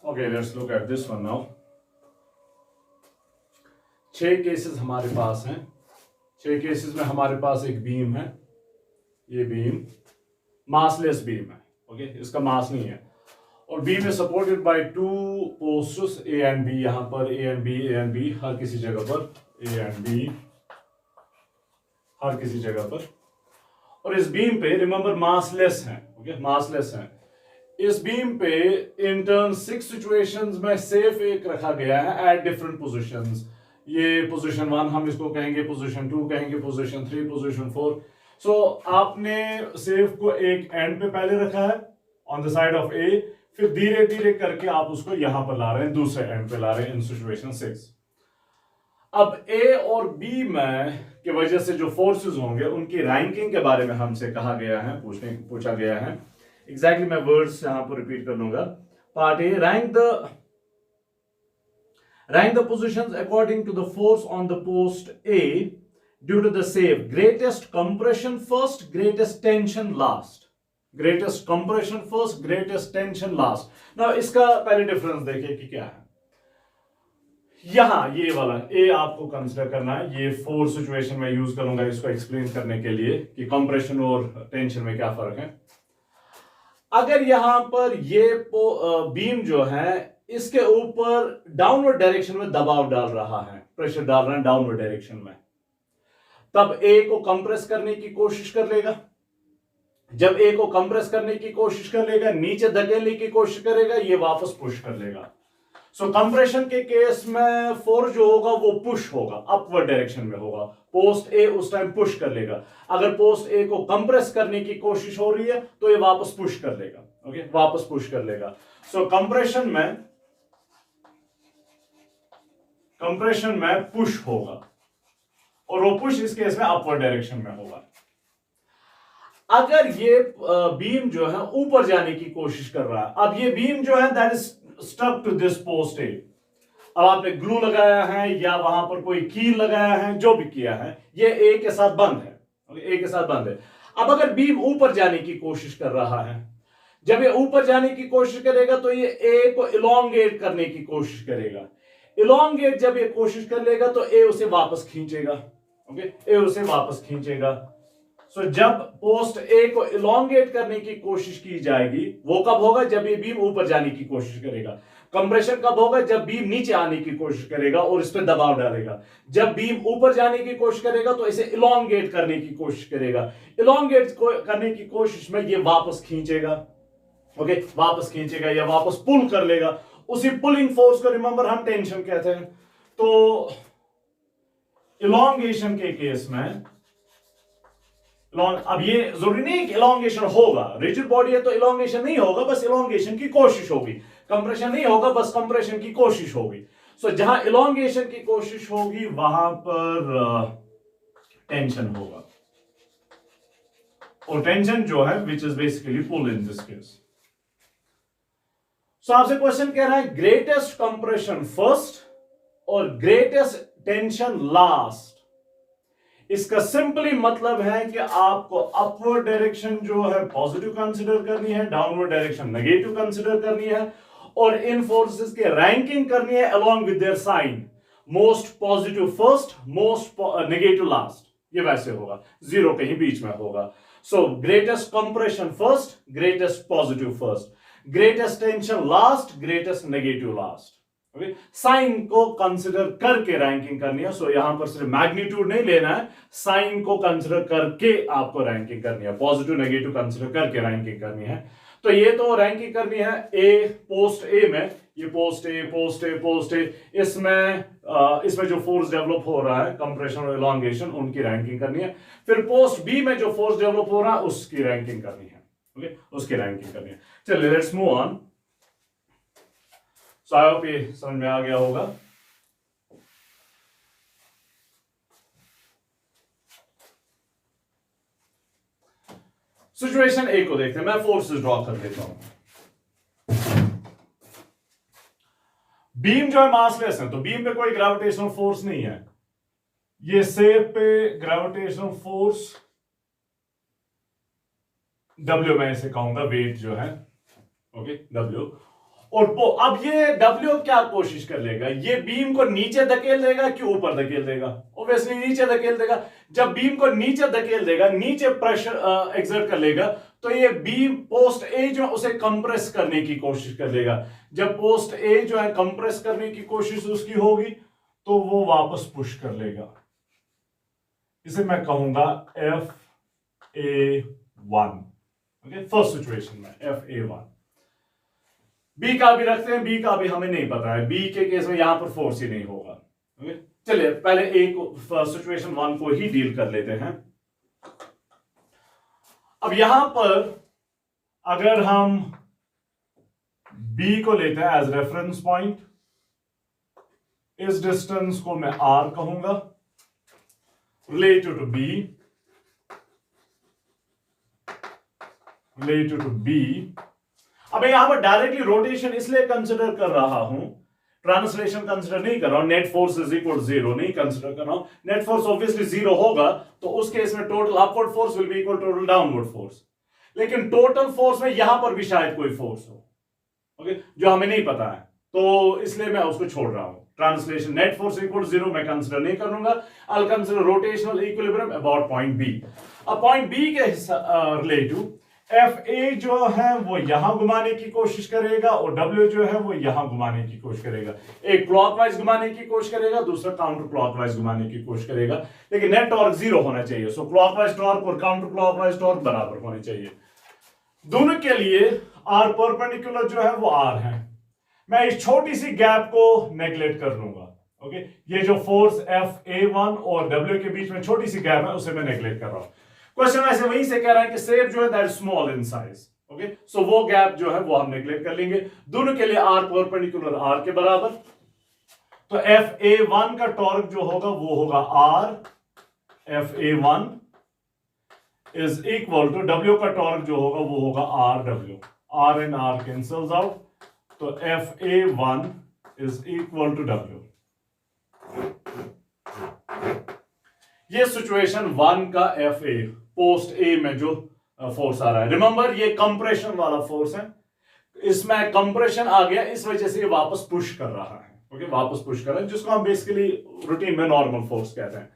Okay, let's look at this one now. 6 cases हमारे पास हैं। 6 cases में हमारे पास एक बीम है, ये बीम मासलेस बीम है। ओके, इसका मास नहीं है और beam is supported by 2 posts A and B. यहां पर ए एंड बी हर किसी जगह पर, ए एंड बी हर किसी जगह पर। और इस बीम पे रिमेंबर मासलेस है। ओके, मासलेस है। इस बीम पे इन टर्न 6 सिचुएशंस में सेफ एक रखा गया है एट डिफरेंट पोजीशंस। ये पोजीशन 1 हम इसको कहेंगे, पोजीशन 2 कहेंगे, पोजीशन 3, पोजीशन 4। सो आपने सेफ को एक एंड पे पहले रखा है ऑन द साइड ऑफ ए, फिर धीरे धीरे करके आप उसको यहां पर ला रहे हैं, दूसरे एंड पे ला रहे हैं इन सिचुएशन 6। अब ए और बी में की वजह से जो फोर्सेस होंगे उनकी रैंकिंग के बारे में हमसे कहा गया है, पूछा गया है। एग्जैक्टली मैं वर्ड्स यहां पर रिपीट कर लूंगा। Part A, rank the positions according to the force on the post A due to the safe. Greatest compression first, greatest tension last. Greatest compression first, greatest tension last. Now इसका पहले difference देखिए कि क्या है। यहां ये वाला ए आपको कंसिडर करना है। ये 4 सिचुएशन में यूज करूंगा इसको एक्सप्लेन करने के लिए कि कंप्रेशन और टेंशन में क्या फर्क है। अगर यहां पर ये बीम जो है इसके ऊपर डाउनवर्ड डायरेक्शन में दबाव डाल रहा है, प्रेशर डाल रहा है डाउनवर्ड डायरेक्शन में, तब ए को कंप्रेस करने की कोशिश कर लेगा। जब ए को कंप्रेस करने की कोशिश कर लेगा, नीचे धकेलने की कोशिश करेगा, ये वापस पुश कर लेगा। सो कंप्रेशन के केस में फोर्स जो होगा वो पुश होगा, अपवर्ड डायरेक्शन में होगा। पोस्ट ए उस टाइम पुश कर लेगा। अगर पोस्ट ए को कंप्रेस करने की कोशिश हो रही है तो ये वापस पुश कर लेगा। ओके, वापस पुश कर लेगा। सो कंप्रेशन में पुश होगा और वो पुश इस केस में अपवर्ड डायरेक्शन में होगा। अगर ये बीम जो है ऊपर जाने की कोशिश कर रहा है, अब ये बीम जो है that is stuck to this post A. अब आपने ग्लू लगाया है या वहां पर कोई कील लगाया है, जो भी किया है, ये ए के साथ बंद है। ए के साथ बंद है। अब अगर बीम ऊपर जाने की कोशिश कर रहा है, जब ये ऊपर जाने की कोशिश करेगा तो ये ए को इलोंगेट करने की कोशिश करेगा। इलोंगेट जब ये कोशिश कर लेगा तो ए उसे वापस खींचेगा। ओके, ए उसे वापस खींचेगा। सो जब पोस्ट ए को इलोंगेट करने की कोशिश की जाएगी, वो कब होगा? जब ये बीम ऊपर जाने की कोशिश करेगा। कंप्रेशन कब होगा? जब बीम नीचे आने की कोशिश करेगा और इस पर दबाव डालेगा। जब बीम ऊपर जाने की कोशिश करेगा तो इसे इलोंगेट करने की कोशिश करेगा। इलोंगेट करने की कोशिश में ये वापस खींचेगा। ओके, वापस खींचेगा या वापस पुल कर लेगा। उसी पुलिंग फोर्स को रिमेंबर हम टेंशन कहते हैं। तो इलोंगेशन के केस में अब ये जरूरी नहीं कि इलोंगेशन होगा, रिजिड बॉडी है तो इलोंगेशन नहीं होगा, बस इलोंगेशन की कोशिश होगी। कंप्रेशन नहीं होगा, बस कंप्रेशन की कोशिश होगी। सो जहां इलोंगेशन की कोशिश होगी वहां पर टेंशन होगा, और टेंशन जो है which is basically pull in this case. So आपसे क्वेश्चन कह रहा है ग्रेटेस्ट कंप्रेशन फर्स्ट और ग्रेटेस्ट टेंशन लास्ट। इसका सिंपली मतलब है कि आपको अपवर्ड डायरेक्शन जो है पॉजिटिव कंसीडर करनी है, डाउनवर्ड डायरेक्शन नेगेटिव कंसीडर करनी है, और इन फोर्सेस की रैंकिंग करनी है along with their sign. Most positive first, most negative last. ये वैसे होगा, 0 कहीं बीच में होगा। So greatest compression first, greatest positive first, greatest tension last, greatest negative last. Okay, sign को कंसिडर करके रैंकिंग करनी है। सो यहां पर सिर्फ मैग्नीट्यूड नहीं लेना है, साइन को कंसिडर करके आपको रैंकिंग करनी है, पॉजिटिव नेगेटिव कंसिडर करके रैंकिंग करनी है। तो ये तो रैंकिंग करनी है ए, पोस्ट ए में, ये पोस्ट ए, पोस्ट ए, पोस्ट ए, इसमें जो फोर्स डेवलप हो रहा है कंप्रेशन और इलोंगेशन, उनकी रैंकिंग करनी है। फिर पोस्ट बी में जो फोर्स डेवलप हो रहा है उसकी रैंकिंग करनी है। ओके, उसकी रैंकिंग करनी है। चलिए let's move on. So I hope ये समझ में आ गया होगा। सिचुएशन ए को देखते हैं। मैं फोर्सेस ड्रॉ कर देता हूं। बीम जो है मासलेस है, तो बीम पे कोई ग्रेविटेशनल फोर्स नहीं है। ये सेफ पे ग्रेविटेशनल फोर्स W मैं इसे कहूंगा, वेट जो है, ओके, W। और अब ये डब्ल्यू क्या कोशिश कर लेगा, ये बीम को नीचे धकेल देगा कि ऊपर धकेल देगा, ऑब्वियसली नीचे धकेल देगा। जब बीम को नीचे धकेल देगा, नीचे प्रेशर एक्सर्ट कर लेगा, तो ये बीम पोस्ट ए जो उसे कंप्रेस करने की कोशिश कर लेगा। जब पोस्ट ए जो है कंप्रेस करने की कोशिश उसकी होगी तो वो वापस पुश कर लेगा। इसे मैं कहूंगा FA1। ओके, फर्स्ट सिचुएशन में FA1। बी का भी रखते हैं, बी का भी हमें नहीं पता है, बी के केस में यहां पर फोर्स ही नहीं होगा। ओके, चलिए पहले ए को, सिचुएशन 1 को ही डील कर लेते हैं। अब यहां पर अगर हम बी को लेते हैं एज रेफरेंस पॉइंट, इस डिस्टेंस को मैं आर कहूंगा, related to B, related to B. अब यहां पर डायरेक्टली रोटेशन इसलिए कंसिडर कर रहा हूं, ट्रांसलेशन कंसिडर नहीं कर रहा हूं, नेट फोर्स इज इक्वल 0 नहीं कंसिडर कर रहा हूं। नेट फोर्स ऑब्वियसली 0 होगा, तो उस केस में total upward force will be equal total downward force. लेकिन टोटल फोर्स में यहां पर भी शायद कोई फोर्स हो, ओके, जो हमें नहीं पता है, तो इसलिए मैं उसको छोड़ रहा हूं। ट्रांसलेशन नेट फोर्स इक्वल 0 मैं कंसिडर नहीं करूंगा। I will consider rotational equilibrium about point B. अब पॉइंट बी के रिलेटिव FA जो है वो यहां घुमाने की कोशिश करेगा और W जो है वो यहां घुमाने की कोशिश करेगा। एक क्लॉकवाइज घुमाने की कोशिश करेगा, दूसरा काउंटर क्लॉकवाइज घुमाने की कोशिश करेगा, लेकिन नेट टॉर्क 0 होना चाहिए। सो क्लॉकवाइज टॉर्क और काउंटर क्लॉकवाइज टॉर्क बराबर होने चाहिए। दोनों के लिए R परपेंडिकुलर जो है वो R है। मैं इस छोटी सी गैप को नेग्लेक्ट कर लूंगा। ओके, ये जो फोर्स FA1 और W के बीच में छोटी सी गैप है उसे मैं नेग्लेक्ट कर रहा हूं। क्वेश्चन ऐसे वहीं से कह रहा है कि शेप जो है that small in size. Okay, so वो गैप जो है वो हम नेग्लेक्ट कर लेंगे। दोनों के लिए R परपेंडिकुलर R के बराबर, तो FA1 का टॉर्क जो होगा वो होगा R FA1 is equal to W का टॉर्क जो होगा वो होगा RW। R and R cancels out, तो FA1 is equal to W। ये सिचुएशन 1 का FA पोस्ट ए में जो फोर्स आ रहा है। रिमेंबर ये कंप्रेशन वाला फोर्स है, इसमें कंप्रेशन आ गया, इस वजह से ये वापस पुश कर रहा है। ओके, वापस पुश कर रहा है, जिसको हम बेसिकली रूटीन में नॉर्मल फोर्स कहते हैं।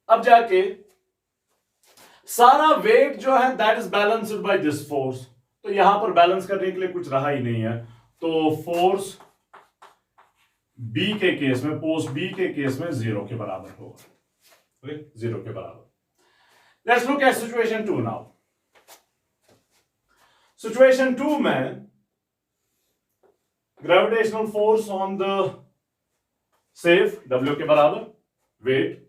अब जाके सारा वेट जो है that is balanced by this force, तो यहां पर बैलेंस करने के लिए कुछ रहा ही नहीं है, तो फोर्स बी के केस में, पोस्ट बी के केस में 0 के बराबर होगा। ओके, 0 के बराबर। Let's look at situation 2 now. Situation 2 में gravitational force on the safe W के बराबर, वेट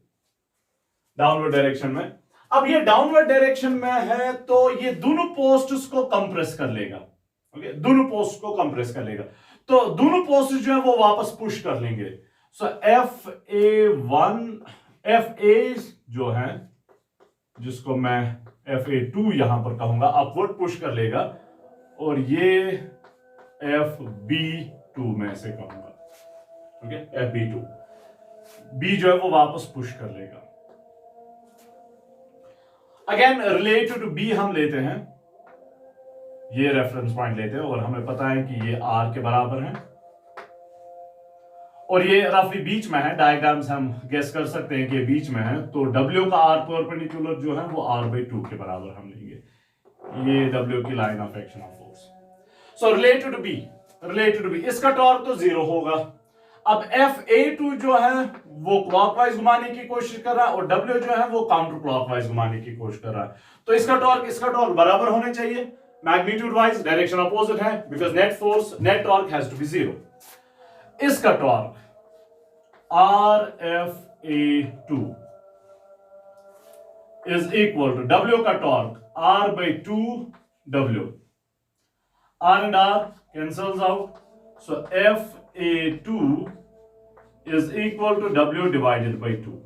डाउनवर्ड डायरेक्शन में। अब ये डाउनवर्ड डायरेक्शन में है तो ये दोनों पोस्ट्स को कंप्रेस कर लेगा। ओके, दोनों पोस्ट को कंप्रेस कर लेगा, तो दोनों पोस्ट जो है वो वापस पुश कर लेंगे। सो FA जो है, जिसको मैं FA2 यहां पर कहूंगा, अपवर्ड पुश कर लेगा, और ये FB2 में से कहूंगा। ओके, FB2 B जो है वो वापस पुश कर लेगा। अगेन रिलेटेड टू B हम लेते हैं, ये रेफरेंस पॉइंट लेते हैं, और हमें पता है कि ये R के बराबर है और ये रफली बीच में है। डायग्राम से हम गेस कर सकते हैं कि ये बीच में है, तो W का R परपेंडिकुलर जो है वो R/2 के बराबर हम लेंगे। ये W की line of action of force. So related to B इसका टॉर्क तो 0 होगा। अब FA2 जो है वो क्लॉकवाइज घुमाने की कोशिश कर रहा है और W जो है वो काउंटर क्लॉकवाइज घुमाने की कोशिश कर रहा है, तो इसका टॉर्क बराबर होने चाहिए। मैग्नीट्यूड वाइज डायरेक्शन अपोजिट है, because net torque has to be 0। इसका torque RFA2 is equal to W का torque R/2W। R and R cancels out, so FA2 is equal to W divided by 2.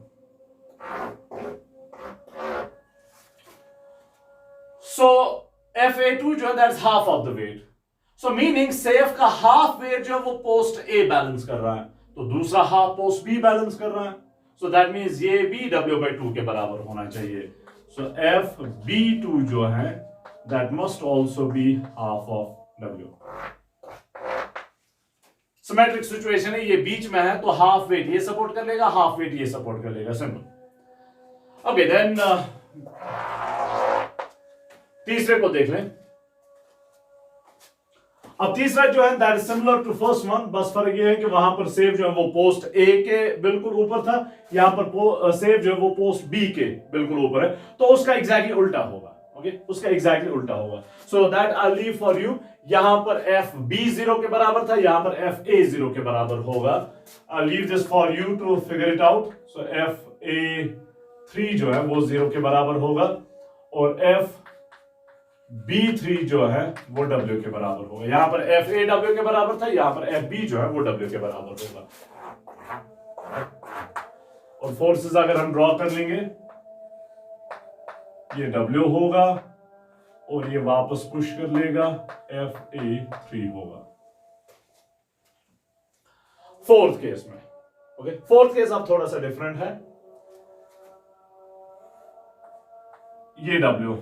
So FA2 जो है that's half of the weight. So meaning safe का half wait जो है वो post A balance कर रहा है, तो दूसरा हाफ पोस्ट B बैलेंस कर रहा है। So that means ये भी W/2 के बराबर होना चाहिए। So FB2 जो है that must also be half of W. Symmetric situation है, ये बीच में है, तो हाफ वेट ये सपोर्ट कर लेगा, हाफ वेट ये सपोर्ट कर लेगा, सिंपल। ओके देन तीसरे को देख लें। अब तीसरा जो है that is similar to first one, बस फर्क ये है कि वहां पर सेव जो है वो पोस्ट ए के बिल्कुल ऊपर था, यहां पर सेव जो है वो पोस्ट बी के बिल्कुल ऊपर है, तो उसका एग्जैक्टली उल्टा होगा। ओके उसका एग्जैक्टली उल्टा होगा। So that I leave for you, यहां पर एफ बी 0 के बराबर था, यहां पर एफ ए 0 के बराबर होगा। I leave this for you to figure it out. So F A 3 जो है वो 0 के बराबर होगा, और एफ B3 जो है वो W के बराबर होगा। यहां पर FA W के बराबर था, यहां पर FB जो है वो W के बराबर होगा। और फोर्सेस अगर हम ड्रॉ कर लेंगे, ये W होगा और ये वापस पुश कर लेगा, FA3 होगा। फोर्थ केस में, ओके फोर्थ केस अब थोड़ा सा डिफरेंट है। ये W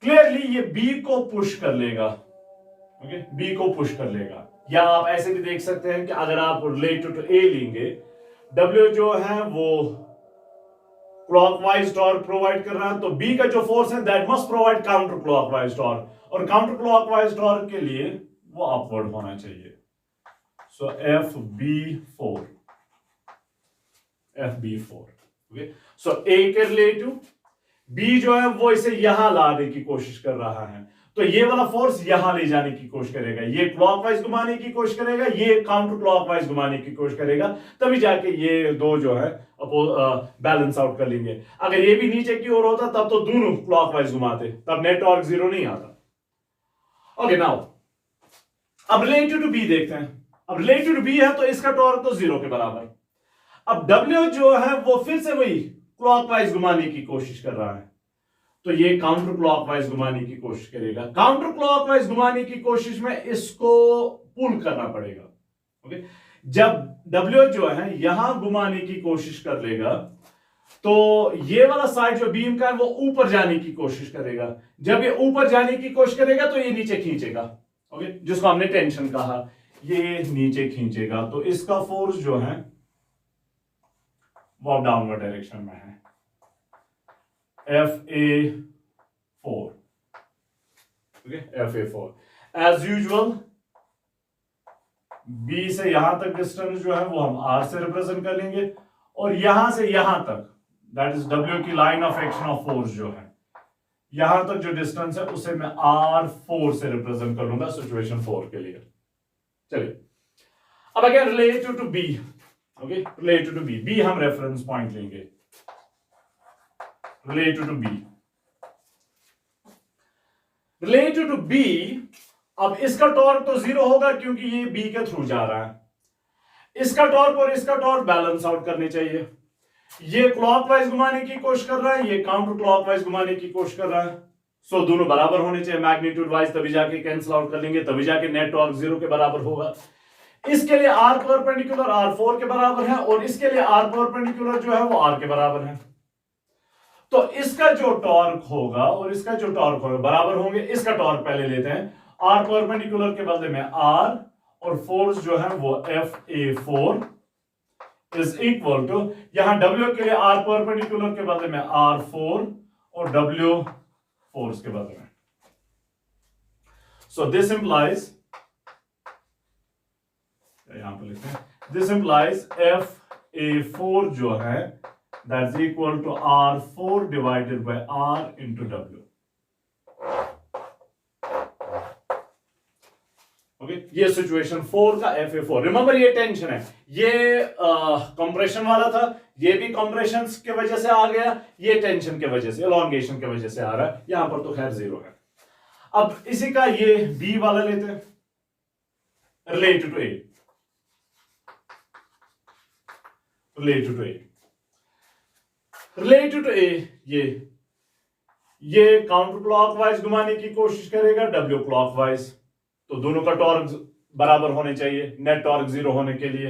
क्लियरली ये बी को पुश कर लेगा, ओके बी को पुश कर लेगा। या आप ऐसे भी देख सकते हैं कि अगर आप रिलेटेड टू ए लेंगे, डब्ल्यू जो है वो क्लॉकवाइज टॉर्क प्रोवाइड कर रहा है, तो बी का जो फोर्स है that must provide counter clockwise torque, और काउंटर क्लॉकवाइज टॉर्क के लिए वो अपवर्ड होना चाहिए। सो FB4 ओके। सो ए के रिलेटिव बी जो है वो इसे यहां लाने की कोशिश कर रहा है, तो ये वाला फोर्स यहां ले जाने की कोशिश करेगा, ये क्लॉकवाइज घुमाने की कोशिश करेगा, ये काउंटर क्लॉकवाइज घुमाने की कोशिश करेगा, तभी जाके ये दो जो है बैलेंस आउट कर लेंगे। अगर ये भी नीचे की ओर होता तब तो दोनों क्लॉकवाइज घुमाते, तब नेट टॉर्क 0 नहीं आता। ओके नाउ अब रिलेटिव टू बी देखते हैं। अब रिलेटिव टू बी है तो इसका टॉर्क तो 0 के बराबर। अब डब्ल्यू जो है वो फिर से वही क्लॉकवाइज घुमाने की कोशिश कर रहा है, तो ये काउंटर क्लॉकवाइज घुमाने की कोशिश करेगा। काउंटर क्लॉकवाइज घुमाने की कोशिश में इसको पुल करना पड़ेगा, ओके। जब डब्ल्यू जो है यहां घुमाने की कोशिश कर लेगा, तो ये वाला साइड जो बीम का है वो ऊपर जाने की कोशिश करेगा। जब ये ऊपर जाने की कोशिश करेगा तो ये नीचे खींचेगा, ओके, जिसको हमने टेंशन कहा, ये नीचे खींचेगा, तो इसका फोर्स जो है वो डाउनवर्ड डायरेक्शन में है, FA4 okay, FA4। As usual B से यहां तक डिस्टेंस जो है वो हम R से रिप्रेजेंट कर लेंगे, और यहां से यहां तक दैट इज W की line of action of force जो है, यहां तक जो डिस्टेंस है उसे मैं R4 से रिप्रेजेंट कर लूंगा सिचुएशन 4 के लिए। चलिए अब again related to B, okay related to B, B हम रेफरेंस पॉइंट लेंगे, related to B, related to B. अब इसका टॉर्क तो 0 होगा क्योंकि ये बी के थ्रू जा रहा है, इसका टॉर्क और इसका टॉर्क बैलेंस आउट करने चाहिए। ये क्लॉकवाइज घुमाने की कोशिश कर रहा है, ये काउंटर क्लॉकवाइज घुमाने की कोशिश कर रहा है, सो दोनों बराबर होने चाहिए मैग्नीट्यूड वाइज, तभी जाके कैंसिल आउट कर लेंगे, तभी जाके नेट टॉर्क 0 के बराबर होगा। इसके लिए R परपेंडिकुलर R4 के बराबर है, और इसके लिए R परपेंडिकुलर जो है वो R के बराबर है, तो इसका जो टॉर्क होगा और इसका जो टॉर्क होगा बराबर होंगे। इसका टॉर्क पहले लेते हैं, R परपेंडिकुलर के बदले में R, और फोर्स जो है वो FA4 इज इक्वल टू, यहां W के लिए R परपेंडिकुलर के बदले में R4 और W फोर्स के बदले में। सो दिस इंप्लाइज, यहां पर लिखते हैं, दिस इंप्लाइज FA4 जो है that is equal to R4 divided by R into W, okay. ये सिचुएशन 4 का FA4। रिमेंबर ये टेंशन है, ये कंप्रेशन वाला था, ये भी कंप्रेशन के वजह से आ गया, ये टेंशन के वजह से, एलोंगेशन के वजह से आ रहा है, यहां पर तो खैर 0 है। अब इसी का ये B वाला लेते हैं, related to A, related to A, related to A, ये काउंटर क्लॉकवाइज घुमाने की कोशिश करेगा, W क्लॉकवाइज, तो दोनों का टॉर्क बराबर होने चाहिए नेट टॉर्क 0 होने के लिए।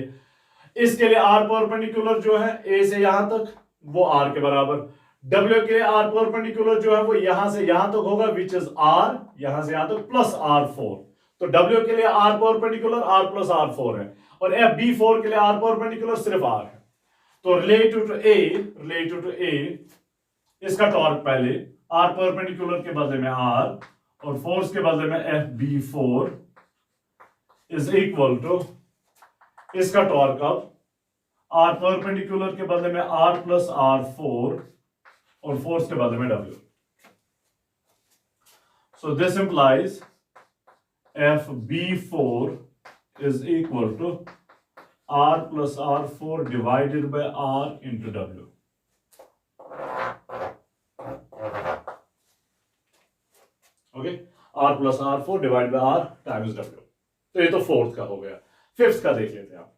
इसके लिए R परपेंडिकुलर जो है A से यहां तक वो R के बराबर, W के लिए R परपेंडिकुलर जो है वो यहां से यहां तक होगा, विच इज R, यहां से यहां तक प्लस R4। तो W के लिए R perpendicular R plus R4 है, और FB4 के लिए R परपेंडिकुलर सिर्फ R है। तो रिलेटिव टू A इसका टॉर्क पहले R परपेंडिकुलर के बदले में R और फोर्स के बदले में FB4 इज इक्वल टू इसका टॉर्क अब R परपेंडिकुलर के बदले में R प्लस R4 और फोर्स के बदले में W। So this implies FB4 is equal to R plus R4 divided by R into W. Okay? R plus R4 divided by R times W. तो ये तो फोर्थ का हो गया। फिफ्थ का देख लेते हैं आप।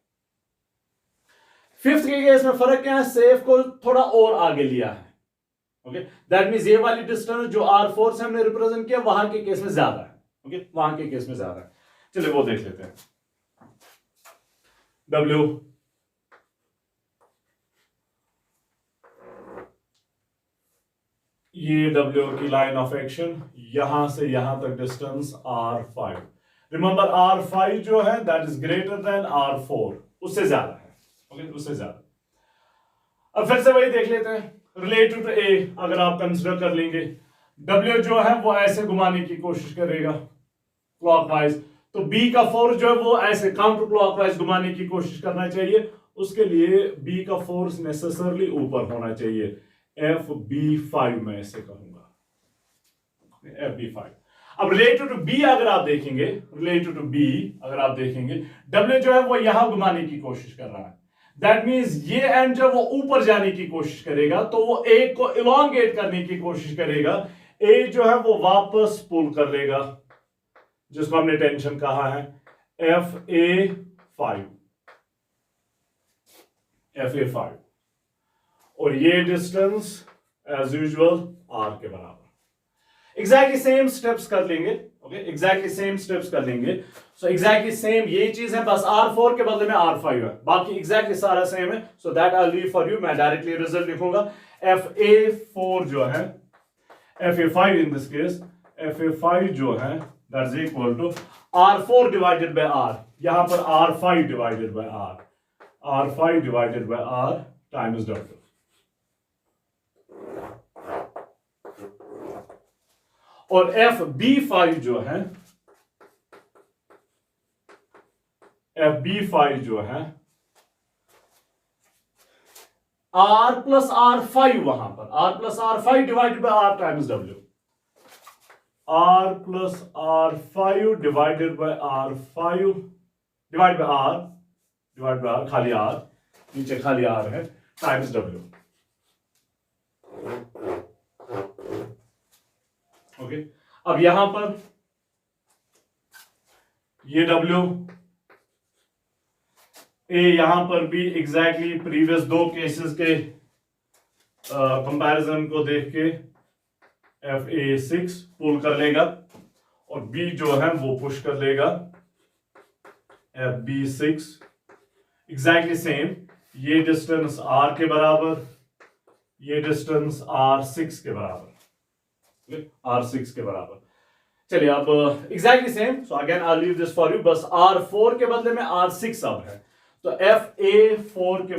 फिफ्थ के केस में फर्क क्या है, सेफ को थोड़ा और आगे लिया है। ओके, दैट मींस ये वाली डिस्टेंस जो R4 से हमने रिप्रेजेंट किया वहां के केस में ज्यादा है। ओके, वहां के केस में ज्यादा है। चलिए वो देख लेते हैं। W ये W की लाइन ऑफ एक्शन यहां से यहां तक डिस्टेंस R5। रिमेंबर R5 जो है that is greater than R4, उससे ज्यादा है। ओके, उससे ज्यादा। अब फिर से वही देख लेते हैं। रिलेटिव टू A अगर आप कंसिडर कर लेंगे, W जो है वो ऐसे घुमाने की कोशिश करेगा क्लॉकवाइज, तो B का फोर्स जो है वो ऐसे काउंटर क्लॉकवाइज घुमाने की कोशिश करना चाहिए। उसके लिए B का फोर्स नेसेसरली ऊपर होना चाहिए। FB5 मैं ऐसे कहूंगा, FB5। अब रिलेटिव टू B अगर आप देखेंगे, W जो है वो यहां घुमाने की कोशिश कर रहा है। दैट मींस ये एंड जब वो ऊपर जाने की कोशिश करेगा तो वो A को इलोंगेट करने की कोशिश करेगा। A जो है वो वापस पुल कर लेगा, जिसको हमने टेंशन कहा है FA5, और ये डिस्टेंस एज यूजुअल R के बराबर। एग्जैक्टली सेम स्टेप्स कर लेंगे। ओके, एग्जैक्टली सेम स्टेप्स कर लेंगे। सो एग्जैक्टली सेम ये चीज है, बस R4 के बदले में R5 है, बाकी एग्जैक्टली सारा सेम है। So that I leave for you, मैं डायरेक्टली रिजल्ट लिखूंगा। FA4 जो है, FA5 in this case, FA5 जो है that is equal to R4 divided by R, यहां पर R5 divided by R times W। और FB5 जो है, R प्लस R5, वहां पर R plus R5 divided by R times W। R plus R5 divided bye R5 divide by R, खाली R, नीचे खाली R है, टाइम्स W। ओके, अब यहां पर ये W A यहां पर भी एग्जैक्टली प्रीवियस दो केसेस के कंपैरिजन को देख के FA6 पुल कर लेगा, और B जो है वो पुश कर लेगा FB6। एग्जैक्टली सेम, ये डिस्टेंस R के बराबर, ये डिस्टेंस R6 के बराबर, R6 के बराबर। चलिए अब exactly same, so again I leave this for you. बस R4 के बदले में R6 अब है, तो FA4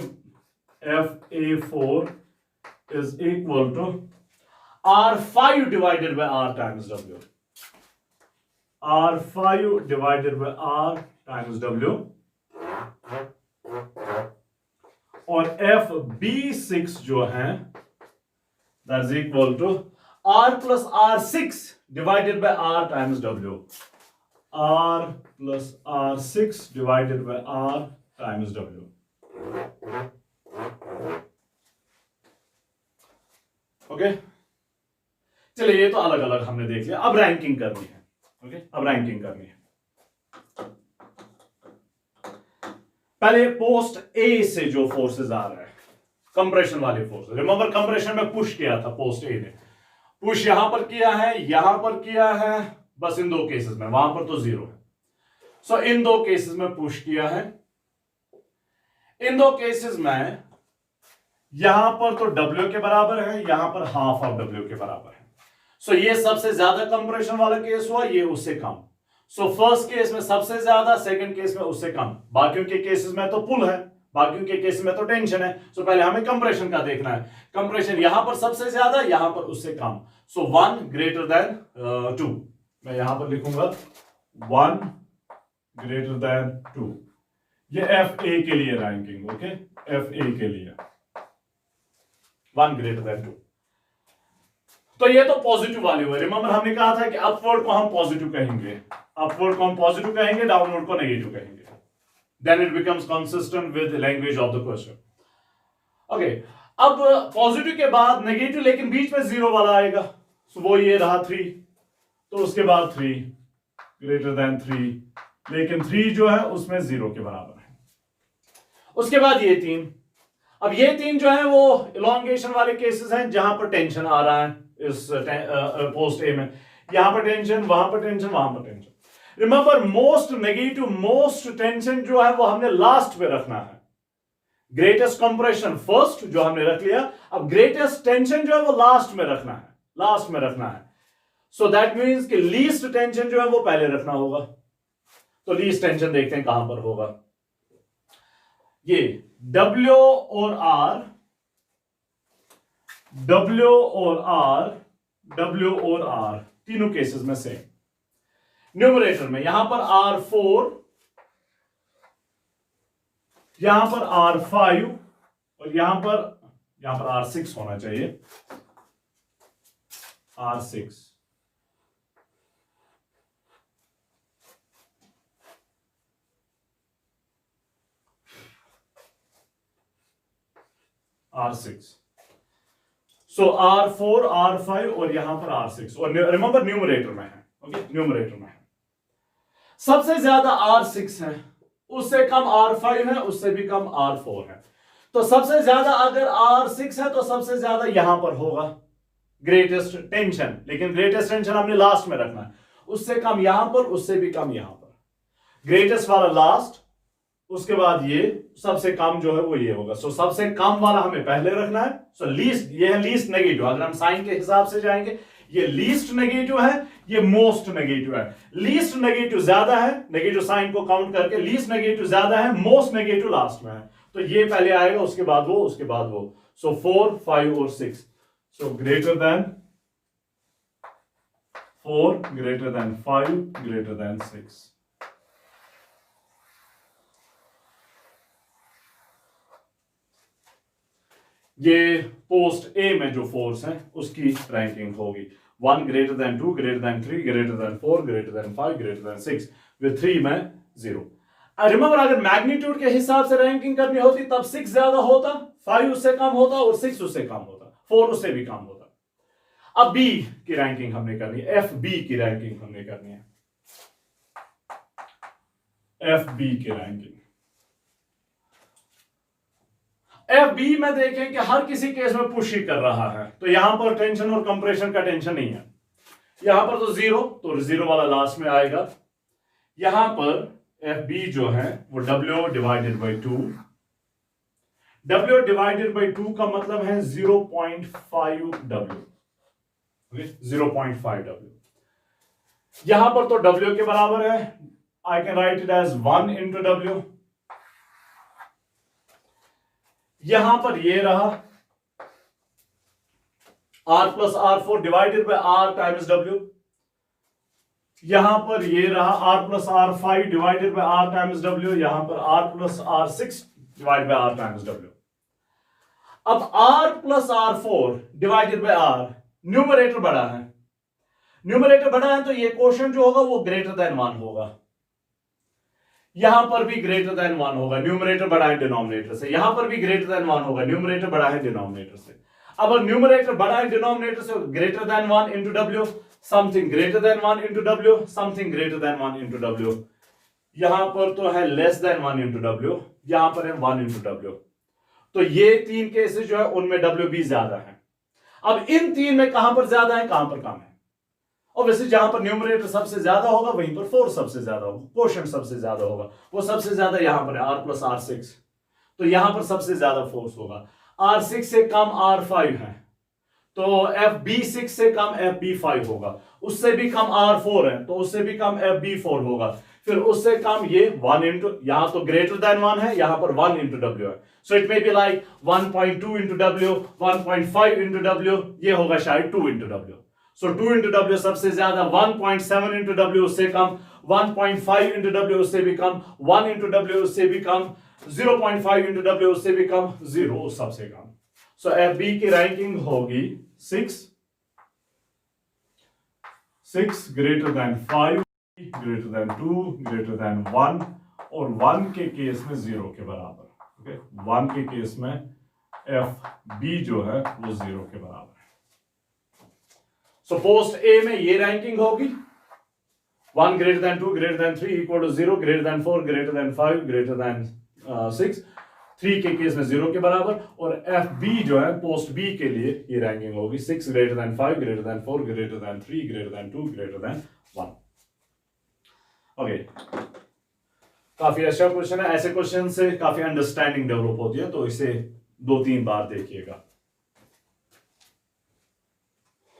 is equal to R5 divided by R times W। R5 divided by R times W, और FB6 जो है that is equal to R plus R6 divided by R times W। R plus R6 divided by R times W। Okay, चलिए ये तो अलग अलग हमने देख लिया। अब रैंकिंग करनी है। ओके, अब रैंकिंग करनी है। पहले पोस्ट ए से जो फोर्सेस आ रहा है, कंप्रेशन वाले फोर्सेस। रिमेंबर कंप्रेशन में पुश किया था पोस्ट ए ने, पुश यहां पर किया है, यहां पर किया है, बस इन दो केसेस में, वहां पर तो जीरो है। सो इन दो केसेस में पुश किया है। इन दो केसेस में यहां पर तो W के बराबर है, यहां पर हाफ ऑफ W के बराबर है। सो ये सबसे ज्यादा कंप्रेशन वाला केस हुआ, ये उससे कम। सो फर्स्ट केस में सबसे ज्यादा, सेकंड केस में उससे कम। बाकियों के केसेस में तो पुल है, बाकियों के केस में तो टेंशन है। सो पहले हमें कंप्रेशन का देखना है। कंप्रेशन यहां पर सबसे ज्यादा, यहां पर उससे कम। सो 1 ग्रेटर देन 2, मैं यहां पर लिखूंगा 1 ग्रेटर देन 2। ये FA के लिए रैंकिंग, ओके, FA के लिए 1 ग्रेटर देन 2। तो ये तो पॉजिटिव वाली हुई। रिमेंबर हमने कहा था कि अपवर्ड को हम पॉजिटिव कहेंगे, अपवर्ड को हम पॉजिटिव कहेंगे, डाउनवर्ड को नेगेटिव कहेंगे। Then it becomes consistent with language of the question. Okay, अब पॉजिटिव के बाद नेगेटिव, लेकिन बीच में जीरो वाला आएगा। सो वो ये रहा 3, तो उसके बाद 3 ग्रेटर देन 3, लेकिन 3 जो है उसमें 0 के बराबर है। उसके बाद ये 3। अब ये 3 जो है वो इलोंगेशन वाले केसेस हैं, जहां पर टेंशन आ रहा है इस पोस्ट ए में। यहां पर टेंशन, वहां पर टेंशन, वहां पर tension. Remember most negative, most tension जो है वो हमने लास्ट में रखना है। ग्रेटेस्ट कंप्रेशन फर्स्ट जो हमने रख लिया, अब ग्रेटेस्ट टेंशन जो है वो लास्ट में रखना है, लास्ट में रखना है। सो दैट मीन्स कि लीस्ट टेंशन जो है वो पहले रखना होगा। तो लीस्ट टेंशन देखते हैं कहां पर होगा। ये W और R, W और R, W और R तीनों केसेस में सेम। न्यूमरेटर में यहां पर R4, यहां पर R5 और यहां पर R6 होना चाहिए, R6। R6। सो R4, R5 और यहां पर R6, और रिमेंबर न्यूमरेटर में है, ओके, न्यूमरेटर में है। सबसे ज्यादा R6 है, उससे कम R5 है, उससे भी कम R4 है। तो सबसे ज्यादा अगर R6 है तो सबसे ज्यादा यहां पर होगा ग्रेटेस्ट टेंशन, लेकिन ग्रेटेस्ट टेंशन हमने लास्ट में रखना है। उससे कम यहां पर, उससे भी कम यहां पर, ग्रेटेस्ट वाला लास्ट, उसके बाद ये सबसे कम जो है वो ये होगा। सो सबसे कम वाला हमें पहले रखना है। सो लीस्ट, ये है लीस्ट नेगेटिव। अगर हम साइन के हिसाब से जाएंगे, ये लीस्ट नेगेटिव है, ये मोस्ट नेगेटिव है। लीस्ट नेगेटिव ज्यादा है, नेगेटिव साइन को काउंट करके लीस्ट नेगेटिव ज्यादा है, मोस्ट नेगेटिव लास्ट में है। तो ये पहले आएगा, उसके बाद वो, उसके बाद वो। सो 4, 5 और 6। So greater than 4, greater than 5, greater than 6। ये पोस्ट ए में जो फोर्स है उसकी रैंकिंग होगी 1 greater than 2, greater than 3, greater than 4, greater than 5, greater than 6, with 3 में 0। रिमेंबर अगर मैग्नीट्यूड के हिसाब से रैंकिंग करनी होती तब 6 ज्यादा होता, 5 उससे कम होता और 6 उससे कम होता, 4 उससे भी कम होता। अब बी की रैंकिंग हमने करनी है, एफ बी की रैंकिंग हमने करनी है, एफ बी की रैंकिंग। एफ बी में देखें कि हर किसी केस में पुश ही कर रहा है, तो यहां पर टेंशन और कंप्रेशन का टेंशन नहीं है। यहां पर तो 0, तो 0 वाला लास्ट में आएगा। यहां पर एफ बी जो है वो W divided by 2, W divided by 2 का मतलब है 0.5 W, 0.5 W। यहां पर तो W के बराबर है, I can write it as 1 into W। यहां पर ये रहा R plus R4 divided by R times W। यहां पर ये रहा R plus R5 divided by R times W। यहां पर R plus R6 divided by R times W। अब R plus R4 divided by R, numerator बड़ा है, numerator बड़ा है तो ये क्वेश्चन जो होगा वो ग्रेटर देन 1 होगा। यहां पर भी ग्रेटर देन 1 होगा, न्यूमरेटर बड़ा है डिनोमिनेटर से। यहां पर भी ग्रेटर देन 1 होगा, न्यूमरेटर बड़ा है डिनोमिनेटर से। अब न्यूमरेटर बड़ा है डिनोमिनेटर से, greater than 1 into W, something greater than 1 into W, something greater than 1 into W। यहां पर तो है लेस देन 1 इंटू W, यहां पर है 1 इंटू W। तो ये 3 केसेस जो है उनमें WB ज्यादा है। अब इन 3 में कहां पर ज्यादा है, कहां पर कम है? ऑब्वियसली जहां पर न्यूमरेटर सबसे ज्यादा होगा वहीं पर फोर्स सबसे ज्यादा होगा, क्वोशिएंट सबसे ज्यादा होगा। वो सबसे ज्यादा यहां पर है R प्लस R6, तो यहां पर सबसे ज्यादा फोर्स होगा। R6 से कम R5 है, तो FB6 से कम FB5 होगा, उससे भी कम R4 है तो उससे भी कम FB4 होगा, फिर उससे कम ये 1 इंटू, यहां तो ग्रेटर देन 1 है, यहां पर 1 इंटू W है, so it may be like 1.2 into W, 1.5 into W, ये होगा शायद 2 इंटू W। सो 2 इंटू W सबसे ज्यादा, 1.7 इंटू W उससे कम, 1.5 इंटू W उससे भी कम, 1 इंटू W उससे भी कम, 0.5 इंटू W उससे भी कम, 0 सबसे कम। सो FB की रैंकिंग होगी 6 greater than 5, greater than 2, greater then 1, और 1 के केस में 0 के बराबर। ओके, 1 के केस में FB जो है वो 0 के बराबर है। सो पोस्ट A में ये रैंकिंग होगी 1 greater than 2, greater than 3, equal to 0, greater than 4, greater than 5, greater than 6, 3 के केस में 0 के बराबर, और FB जो है पोस्ट B के लिए ये रैंकिंग होगी 6 greater than 5, greater than 4, greater than 3, greater than 2, greater then 1। Okay, काफी अच्छा क्वेश्चन है, ऐसे क्वेश्चन से काफी अंडरस्टैंडिंग डेवलप होती है, तो इसे 2-3 बार देखिएगा।